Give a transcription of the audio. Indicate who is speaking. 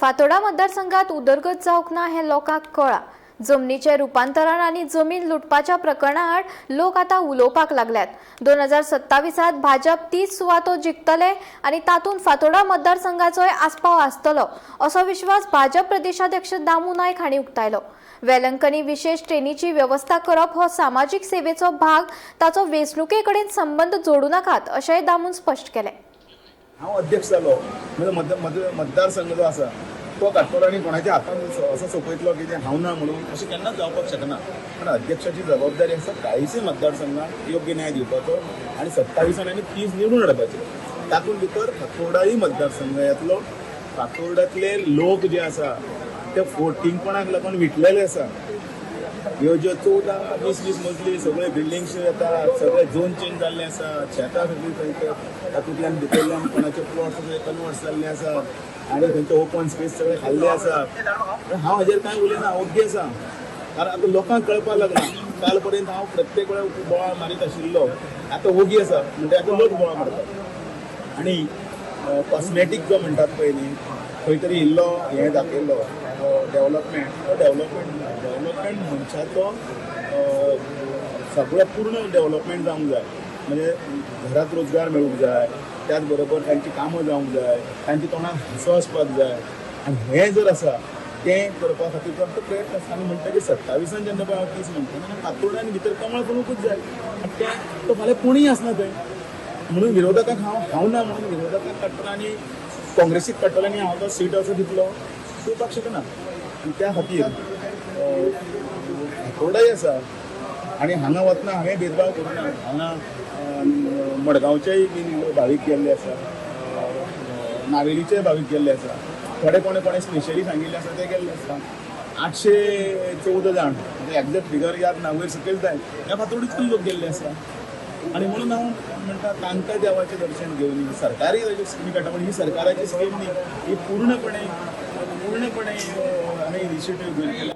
Speaker 1: फातोर्डा मतदारसंघात उदरगत जावंक ना हे लोकांक कळ्ळां। जमनीचे रुपांतरण आनी जमीन लुटपाच्या प्रकरणा आड लोक आता उलोवपाक लागल्यात। 2027 भाजप 30 सुवातो जिखतले आनी तातूंत फातोर्डा मतदारसंघाचोय आस्पाव आसतलो असो विश्वास भाजप प्रदेशाध्यक्ष दामू नायक हांणी उक्तायलो। वेलंकनी विशेष ट्रेनीची व्यवस्था करप हो सामाजीक सेवेचो भाग, ताचो वेंचणुके कडेन संबंध जोडूं नाकात अशेंय दामून स्पश्ट केलें।
Speaker 2: हांव अध्यक्ष जालो म्हणजे मतदारसंघ जो आसा तो काडटलो कोणाच्या हातान असो सोपयतलो की हांव ना म्हणून अशें केन्नाच जावपाक शकना। पण अध्यक्षाची जबाबदारी आसा काळीचे मतदारसंघाक योग्य न्याय दिवपाचो आनी 27 आनी 30 निवडून हाडपाचे। तातूंत भितर फातोर्डाय मतदारसंघ येतलो। फातोर्डातले लोक जे आसा ते फोटिंगपणाक लागून विटलेले आसा। ह्यो ज्यो 14-20 मजली सगळे बिल्डिंग्स येता, सगळे झोन चेंज जाल्ले आसा, शेतां सगळीं तातूंतल्यान भितरल्यान कोणाचे प्लॉट्स सगळे कन्वर्ट जाल्ले आसा आनी थंयचे ओपन स्पेस सगळे खाल्ले आसा। हांव हाजेर कांय उलयना, ओग्गी आसा, कारण आतां लोकांक कळपाक लागला। काल पर्यंत हांव प्रत्येक वेळार बोवाळ मारीत आशिल्लो, आतां ओगी आसा म्हणजे आतां लोक बोवाळ मारतात। आनी कॉस्मेटीक जो म्हणटात पळय न्ही, खंय तरी इल्लो हें दाखयल्लो डेव्हलपमेंट मनशाचो सगळो पूर्ण डेव्हलपमेंट जावंक जाय। म्हणजे घरात रोजगार मेळूंक जाय, त्याच बरोबर तांची कामां जावंक जाय, तांच्या तोंडाक हांसो आसपाक जाय। आनी हें जर आसा तें करपा खातीर आमचो प्रयत्न आसा। आनी म्हणटा की 27 जेन्ना पळय हांव 30 म्हणटा तेन्ना फातोर्डान भितर कमळ करूंकूच जाय। आनी तें तो फाल्यां कोणीय आसना थंय म्हणून विरोधकांक हांव ना म्हणून विरोधकांक काडटलो आनी काँग्रेसीक काडटलो आनी हांव तो सीट असो दितलो दिवपाक शकना। आनी त्या खातीर फातोर्डाय आसा आनी हांगा वतना हांवें भेदभाव करूना। हांगा मडगांवचेय बीन भावीक गेल्ले आसा, नावेलीचेय भावीक गेल्ले आसा, थोडे कोणे स्पेशली सांगिल्ले आसा ते गेल्ले आसा। 814 जाण म्हणजे एक्झॅक्ट फिगर याद ना, वयर सकयल जाय ह्या फातोर्डीचेय लोक गेल्ले आसा। आनी म्हणून हांव म्हणटा तांकां देवाचें दर्शन घेवन सरकारूय ताची स्कीम काडटा, पण ही सरकाराची स्कीम न्ही, ही पूर्णपणे हांवें इनिशिएटीव घेवन केला।